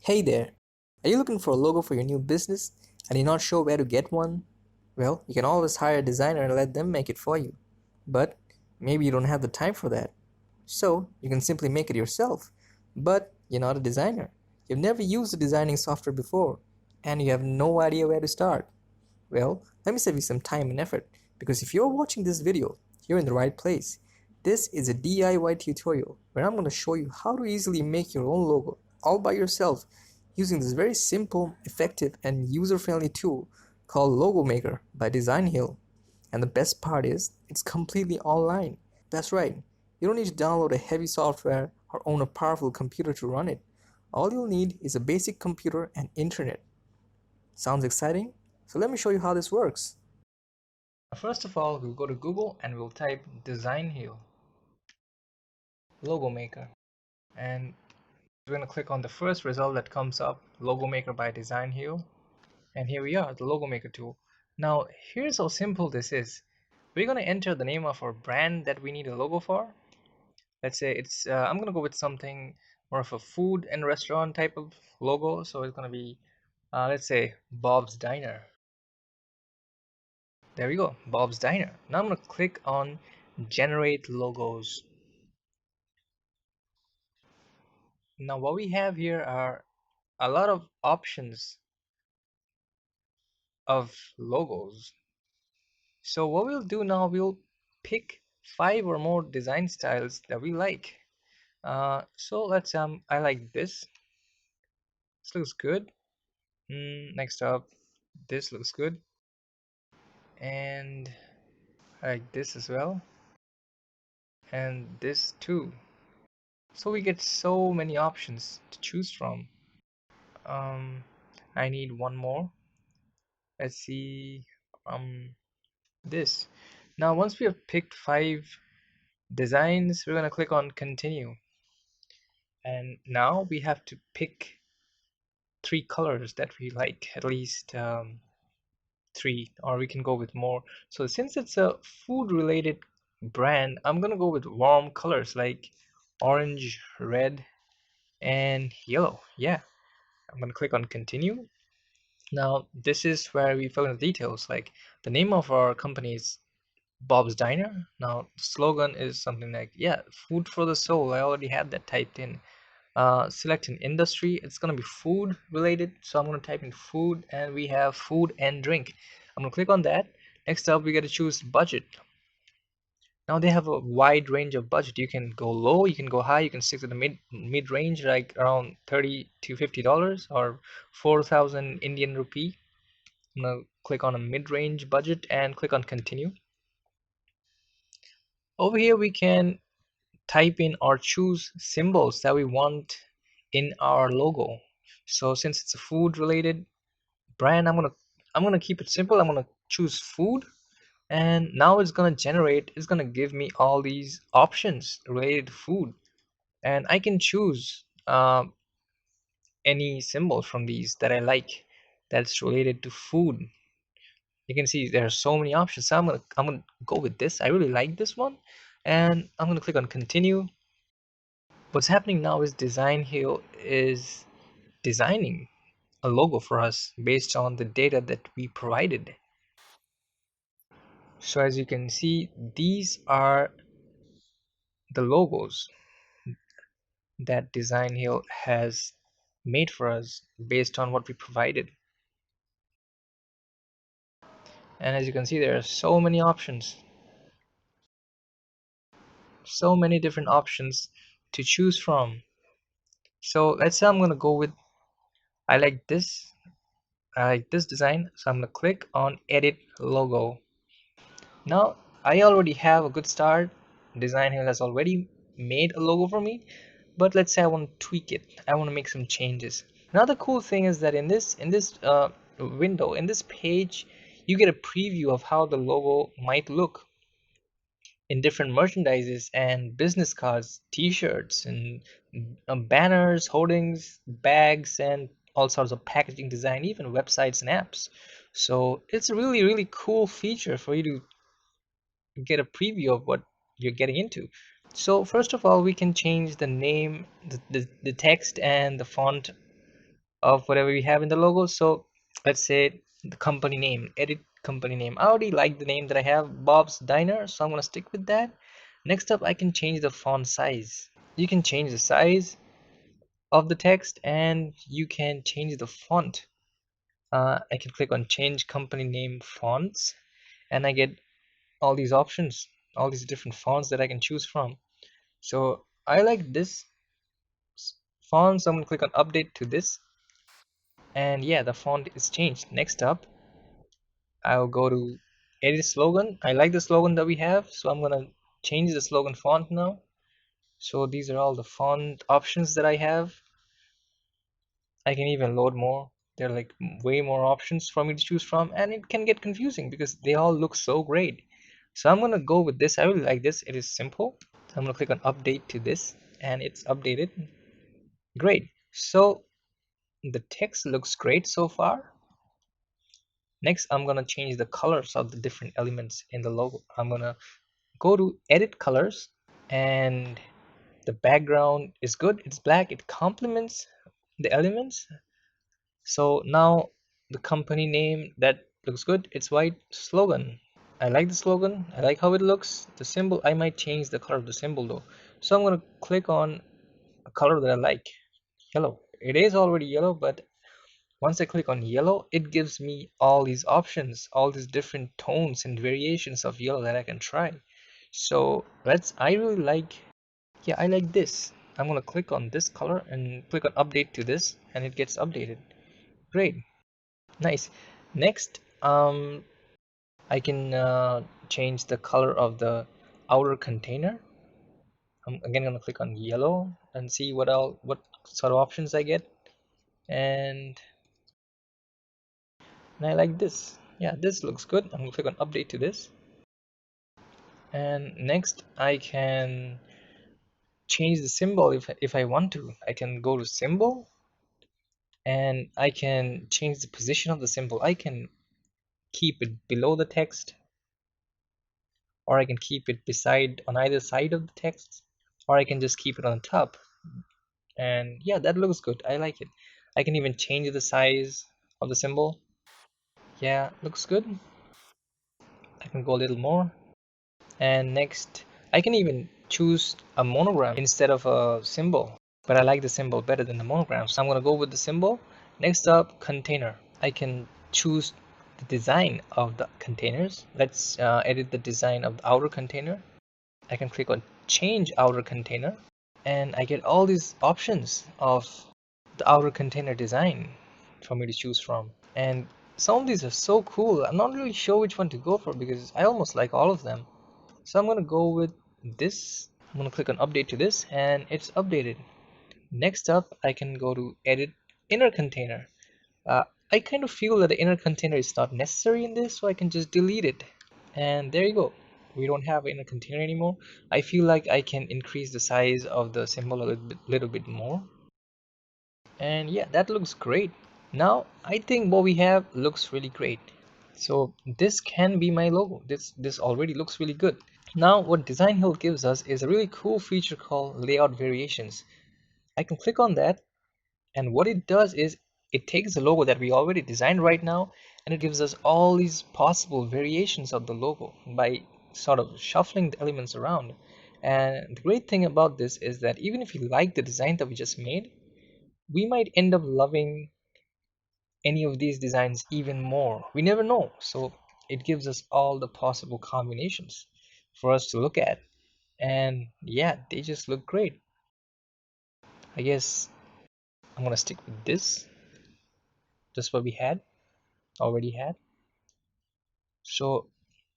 Hey there, are you looking for a logo for your new business and you're not sure where to get one? Well, you can always hire a designer and let them make it for you. But maybe you don't have the time for that. So you can simply make it yourself. But you're not a designer. You've never used a designing software before and you have no idea where to start. Well, let me save you some time and effort because if you're watching this video, you're in the right place. This is a DIY tutorial where I'm going to show you how to easily make your own logo all by yourself using this very simple, effective, and user-friendly tool called Logo Maker by Designhill. And the best part is, it's completely online. That's right, you don't need to download a heavy software or own a powerful computer to run it. All you'll need is a basic computer and internet. Sounds exciting? So let me show you how this works. First of all, we'll go to Google and we'll type Designhill Logo Maker. And we're going to click on the first result that comes up, Logo Maker by Designhill. And here we are, the Logo Maker tool. Now, here's how simple this is. We're going to enter the name of our brand that we need a logo for. Let's say I'm going to go with something more of a food and restaurant type of logo. So it's going to be, let's say, Bob's Diner. There we go, Bob's Diner. Now I'm going to click on Generate Logos. Now what we have here are a lot of options of logos. So what we'll do now, we'll pick 5 or more design styles that we like. So let's I like this. This looks good. Next up, this looks good, and I like this as well, and this too. So we get so many options to choose from. I need one more. Let's see, this. Now once we have picked 5 designs, we're gonna click on continue, and now we have to pick 3 colors that we like, at least 3, or we can go with more. So since it's a food related brand, I'm gonna go with warm colors like orange, red, and yellow. Yeah, I'm gonna click on continue. Now this is where we fill in the details, like the name of our company is Bob's Diner. Now the slogan is something like, yeah, food for the soul. I already had that typed in. Select an industry. It's gonna be food related, so I'm gonna type in food, and we have food and drink. I'm gonna click on that. Next up, we got to choose budget. Now they have a wide range of budget. You can go low, you can go high, you can stick to the mid range, like around 30 to $50 or 4,000 Indian rupee. I'm gonna click on a mid range budget and click on continue. Over here we can type in or choose symbols that we want in our logo. So since it's a food related brand, I'm gonna keep it simple. I'm gonna choose food, and now it's gonna give me all these options related to food, and I can choose any symbol from these that I like that's related to food. You can see there are so many options, so I'm gonna go with this. I really like this one, and I'm gonna click on continue. What's happening now is Designhill is designing a logo for us based on the data that we provided. So as you can see, these are the logos that Designhill has made for us based on what we provided. And as you can see, there are so many options, so many different options to choose from. So let's say I'm going to go with, I like this, I like this design. So I'm going to click on edit logo. Now I already have a good start. Designhill has already made a logo for me, but let's say I want to tweak it. I want to make some changes. Another cool thing is that in this window, in this page, you get a preview of how the logo might look in different merchandises and business cards, t-shirts, and banners, hoardings, bags, and all sorts of packaging design, even websites and apps. So it's a really cool feature for you to get a preview of what you're getting into. So first of all, we can change the name, the text and the font of whatever we have in the logo. So let's say the company name, edit company name. I already like the name that I have, Bob's Diner, so I'm gonna stick with that. Next up, I can change the font size. You can change the size of the text and you can change the font. I can click on change company name fonts and I get all these options, all these different fonts that I can choose from. So I like this font, so I'm gonna click on update to this, and yeah, the font is changed. Next up, I'll go to edit slogan. I like the slogan that we have, so I'm gonna change the slogan font now. So these are all the font options that I have. I can even load more. There are like way more options for me to choose from, and it can get confusing because they all look so great. So I'm gonna go with this. I really like this. It is simple. So I'm gonna click on update to this, and it's updated. Great. So the text looks great so far. Next, I'm gonna change the colors of the different elements in the logo. I'm gonna go to edit colors, and the background is good. It's black. It complements the elements. So now the company name, that looks good. It's white. Slogan. I like the slogan. I like how it looks. The symbol, I might change the color of the symbol though. So I'm gonna click on a color that I like. Yellow. It is already yellow, but once I click on yellow, it gives me all these options, all these different tones and variations of yellow that I can try. So I really like, yeah, I like this. I'm gonna click on this color and click on update to this, and it gets updated. Great, nice. Next, I can change the color of the outer container. I'm again gonna click on yellow and see what sort of options I get. And I like this. Yeah, this looks good. I'm gonna click on update to this. And next I can change the symbol if I want to. I can go to symbol and I can change the position of the symbol. I can keep it below the text, or I can keep it beside on either side of the text, or I can just keep it on top. And yeah, that looks good. I like it. I can even change the size of the symbol. Yeah, looks good. I can go a little more. And next, I can even choose a monogram instead of a symbol. But I like the symbol better than the monogram, so I'm gonna go with the symbol. Next up, container. I can choose the design of the containers. Let's edit the design of the outer container. I can click on change outer container, and I get all these options of the outer container design for me to choose from. And some of these are so cool. I'm not really sure which one to go for because I almost like all of them. So I'm gonna go with this. I'm gonna click on update to this, and it's updated. Next up, I can go to edit inner container. I kind of feel that the inner container is not necessary in this, so I can just delete it. And there you go. We don't have an inner container anymore. I feel like I can increase the size of the symbol a little bit more. And yeah, that looks great. Now, I think what we have looks really great. So this can be my logo. This already looks really good. Now, what Designhill gives us is a really cool feature called layout variations. I can click on that, and what it does is it takes the logo that we already designed right now, and it gives us all these possible variations of the logo by sort of shuffling the elements around. And the great thing about this is that even if you like the design that we just made, we might end up loving any of these designs even more. We never know. So it gives us all the possible combinations for us to look at. And yeah, they just look great. I guess I'm gonna stick with this, just what we had already had. So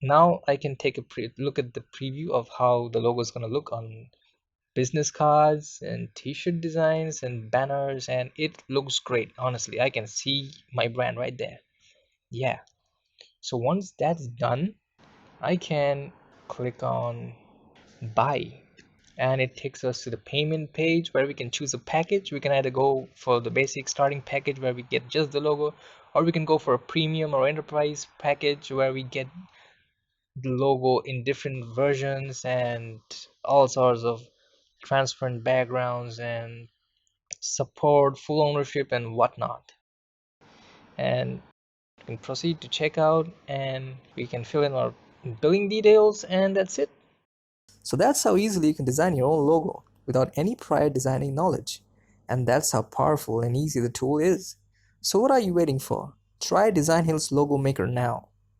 now I can take a look at the preview of how the logo is gonna look on business cards and t-shirt designs and banners, and it looks great. Honestly, I can see my brand right there. Yeah. So once that's done, I can click on buy, and it takes us to the payment page where we can choose a package. We can either go for the basic starting package where we get just the logo, or we can go for a premium or enterprise package where we get the logo in different versions and all sorts of transparent backgrounds and support, full ownership, and whatnot. And we can proceed to checkout, and we can fill in our billing details, and that's it. So that's how easily you can design your own logo without any prior designing knowledge. And that's how powerful and easy the tool is. So what are you waiting for? Try Designhill's Logo Maker now.